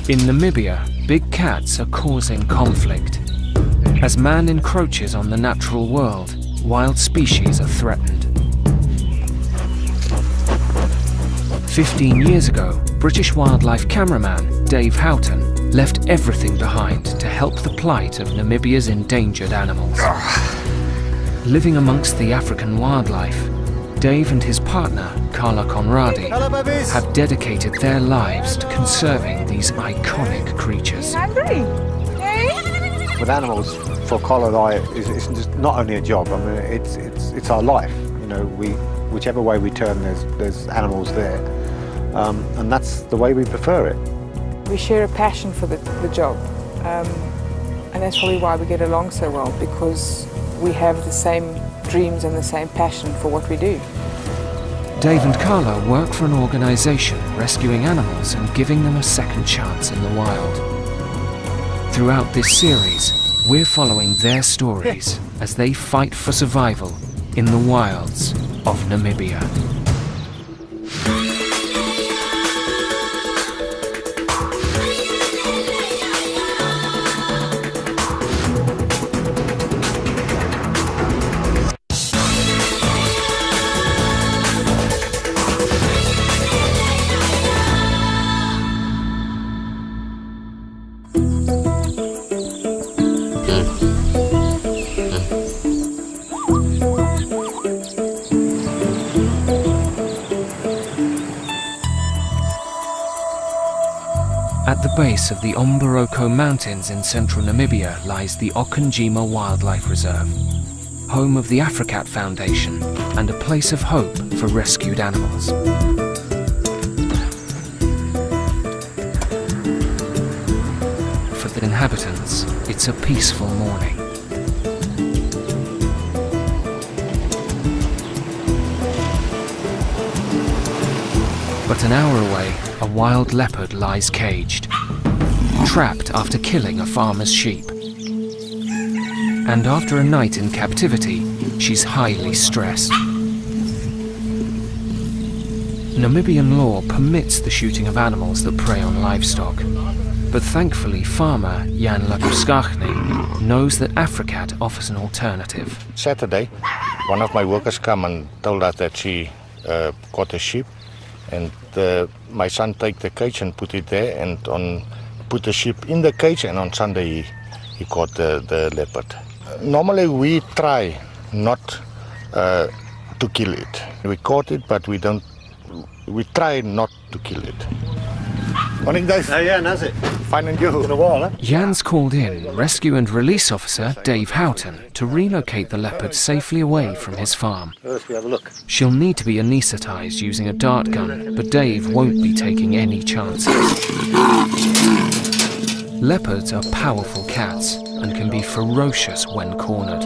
In Namibia, big cats are causing conflict. As man encroaches on the natural world, wild species are threatened. 15 years ago, British wildlife cameraman Dave Houghton left everything behind to help the plight of Namibia's endangered animals. Living amongst the African wildlife, Dave and his partner, Carla have dedicated their lives to conserving these iconic creatures. With animals, for Carla and I, it's just not only a job. I mean, it's our life. You know, whichever way we turn, there's animals there, and that's the way we prefer it. We share a passion for the job, and that's probably why we get along so well, because we have the same dreams and the same passion for what we do. Dave and Carla work for an organisation rescuing animals and giving them a second chance in the wild. Throughout this series, we're following their stories as they fight for survival in the wilds of Namibia. At the base of the Omboroko Mountains in central Namibia lies the Okanjima Wildlife Reserve, home of the Africat Foundation and a place of hope for rescued animals. For the inhabitants, it's a peaceful morning. But an hour away, a wild leopard lies caged, trapped after killing a farmer's sheep. And after a night in captivity, she's highly stressed. Namibian law permits the shooting of animals that prey on livestock. But thankfully, farmer Jan Lakuskachny knows that Africat offers an alternative. Saturday, one of my workers come and told us that she caught a sheep. And my son take the cage and put it there, and put the sheep in the cage, and on Sunday he caught the leopard. Normally we try not to kill it. We caught it, but we try not to kill it. Morning, Dave. Oh yeah, and how's it? Fine, and you? In a while, huh? Jan's called in rescue and release officer Dave Houghton to relocate the leopard safely away from his farm. Let's have a look. She'll need to be anaesthetised using a dart gun, but Dave won't be taking any chances. Leopards are powerful cats and can be ferocious when cornered.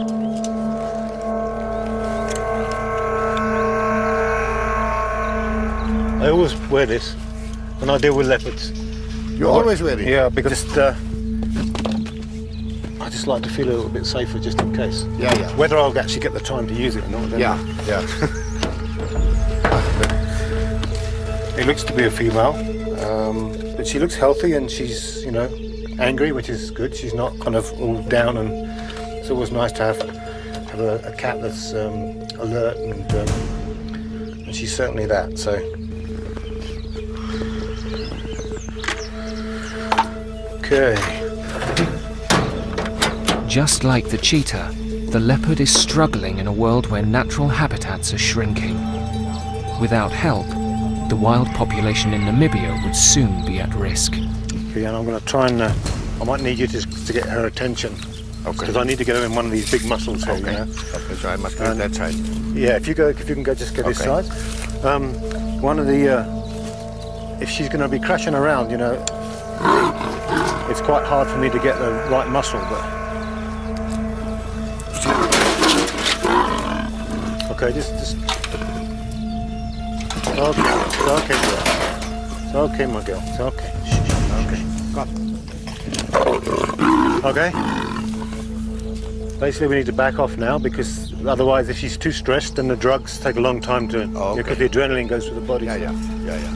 I always wear this when I deal with leopards. You always wear it? Yeah, because I just like to feel a little bit safer just in case. Yeah, yeah. Whether I'll actually get the time to use it or not, I don't know. Yeah. It looks to be a female, but she looks healthy and she's, you know, angry, which is good. She's not kind of all down, and it's always nice to have a cat that's alert, and she's certainly that. So. Okay. Just like the cheetah, the leopard is struggling in a world where natural habitats are shrinking. Without help, the wild population in Namibia would soon be at risk. Okay, and I'm going to try and, I might need you to get her attention. Okay. Because I need to get her in one of these big muscles here, Okay. you know. Okay, so I must go that side. Yeah, if you can go, just go this Okay. side. One of the, if she's going to be crashing around, you know, it's quite hard for me to get the right muscle, but... Okay, just... Okay, it's okay, girl. It's okay, my girl. It's okay. Shh, okay. Got. Okay. Basically, we need to back off now, because otherwise, if she's too stressed, then the drugs take a long time to... Oh, okay. Because the adrenaline goes through the body. Yeah, so. yeah.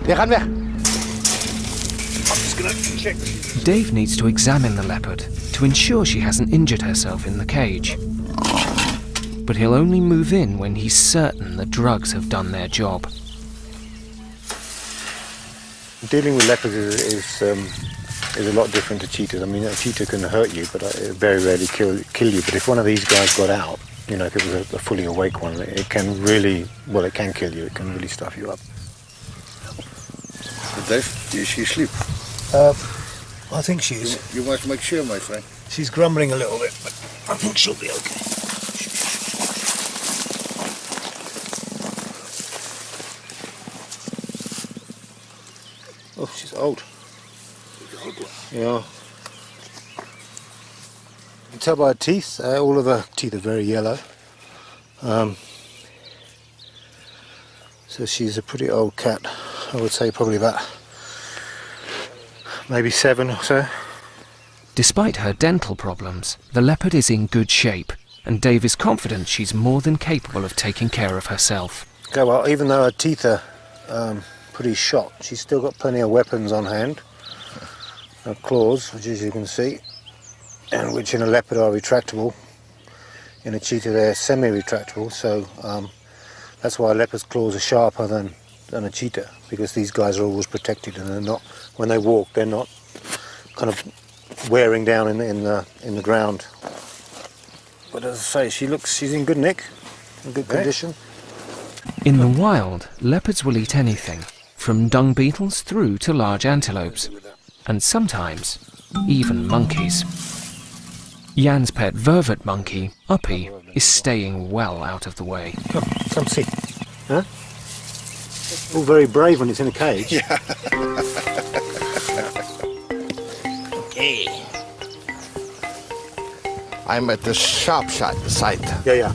Die gaan weg. Dave needs to examine the leopard to ensure she hasn't injured herself in the cage. But he'll only move in when he's certain the drugs have done their job. Dealing with leopards is a lot different to cheetahs. I mean, a cheetah can hurt you, but it very rarely kill you. But if one of these guys got out, you know, if it was a fully awake one, it can really, well, it can kill you. It can really stuff you up. Dave, is she asleep? I think she is. You must make sure, my friend. She's grumbling a little bit, but I think she'll be okay. Oh, she's old. Yeah. You can tell by her teeth. All of her teeth are very yellow. So she's a pretty old cat. I would say probably about maybe 7 or so. Despite her dental problems, the leopard is in good shape, and Dave is confident she's more than capable of taking care of herself. Okay, well, even though her teeth are pretty shot, she's still got plenty of weapons on hand. Her claws, which as you can see, and which in a leopard are retractable. In a cheetah they're semi-retractable, so that's why a leopard's claws are sharper than a cheetah, because these guys are always protected, and they're not, when they walk, they're not kind of wearing down in the ground. But as I say, she's in good nick, in good condition. In the wild, leopards will eat anything, from dung beetles through to large antelopes, and sometimes even monkeys. Jan's pet vervet monkey, Uppy, is staying well out of the way. Come see. Huh? All very brave when it's in a cage. Yeah. Okay. I'm at the sharp side. Yeah.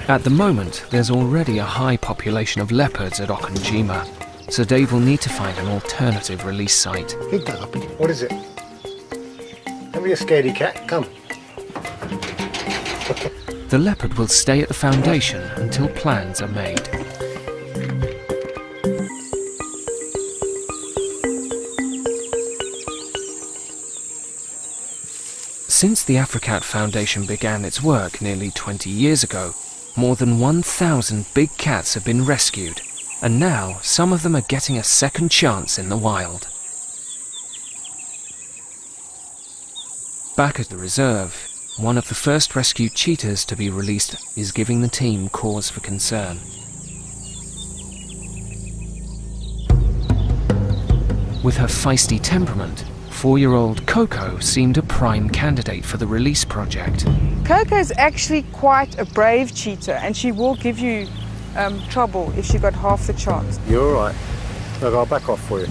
At the moment, there's already a high population of leopards at Okanjima, so Dave will need to find an alternative release site. What is it? Don't be a scaredy cat. Come. The leopard will stay at the foundation until plans are made. Since the Africat Foundation began its work nearly 20 years ago, more than 1,000 big cats have been rescued, and now some of them are getting a second chance in the wild. Back at the reserve, one of the first rescued cheetahs to be released is giving the team cause for concern. With her feisty temperament, 4-year-old Coco seemed a prime candidate for the release project. Coco's actually quite a brave cheetah, and she will give you trouble if she got half the chance. You're all right. Look, I'll back off for you.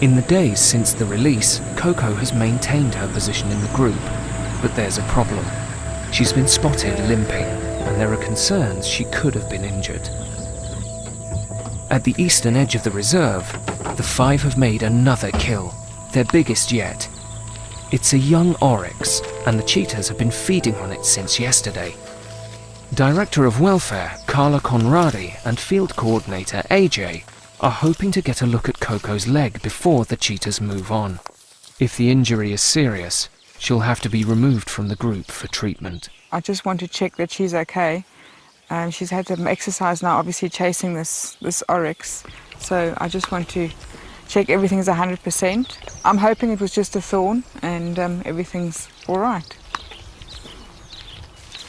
In the days since the release, Coco has maintained her position in the group, but there's a problem. She's been spotted limping, and there are concerns she could have been injured. At the eastern edge of the reserve, the 5 have made another kill, their biggest yet. It's a young oryx, and the cheetahs have been feeding on it since yesterday. Director of Welfare, Carla Conradi, and Field Coordinator, AJ, are hoping to get a look at Coco's leg before the cheetahs move on. If the injury is serious, she'll have to be removed from the group for treatment. I just want to check that she's okay. She's had some exercise now, obviously chasing this oryx. So I just want to check everything's 100%. I'm hoping it was just a thorn and everything's all right.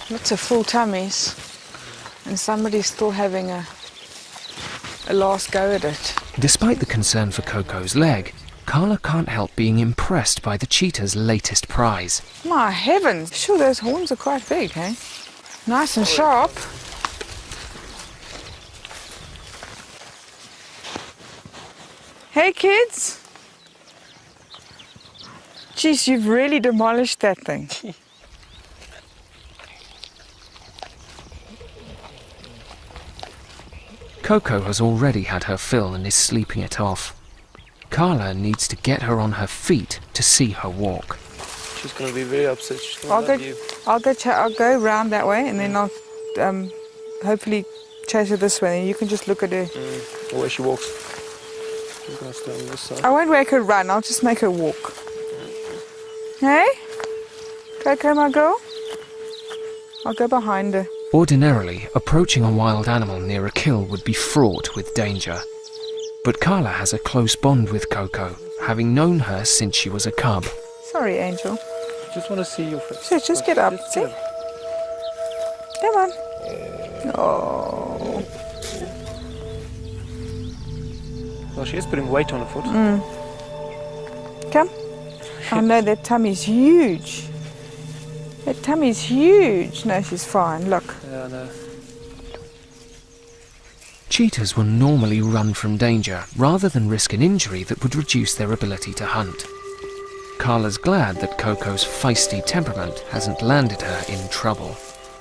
Lots of full tummies, and somebody's still having a last go at it. Despite the concern for Coco's leg, Carla can't help being impressed by the cheetah's latest prize. My heavens, sure those horns are quite big, eh? Nice and sharp. Hey kids! Geez, you've really demolished that thing. Coco has already had her fill and is sleeping it off. Carla needs to get her on her feet to see her walk. She's going to be very upset. She's going to love you. I'll go round that way, and then I'll hopefully chase her this way and you can just look at her. Or where she walks. I'm going to stay on this side. I won't make her run, I'll just make her walk. Hey? Coco, my girl? I'll go behind her. Ordinarily, approaching a wild animal near a kill would be fraught with danger. But Carla has a close bond with Coco, having known her since she was a cub. Sorry, Angel. Just want to see your face. So just get up, Just see? get up. Come on. Oh. Well, she is putting weight on her foot. Come. Oh no, that tummy's huge. That tummy's huge. No, she's fine. Look. Yeah, no. Cheetahs will normally run from danger rather than risk an injury that would reduce their ability to hunt. Carla's glad that Coco's feisty temperament hasn't landed her in trouble.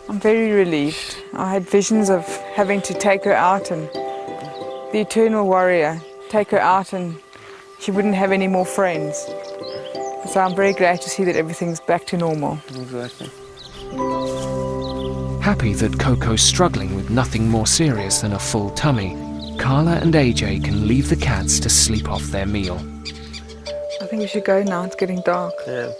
I'm very relieved. I had visions of having to take her out and the eternal warrior, take her out and she wouldn't have any more friends. So I'm very glad to see that everything's back to normal. Exactly. Happy that Coco's struggling with nothing more serious than a full tummy, Carla and AJ can leave the cats to sleep off their meal. I think we should go now, it's getting dark. Yeah.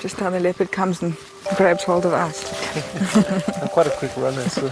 Just time the leopard comes and grabs hold of us. I'm quite a quick runner, so...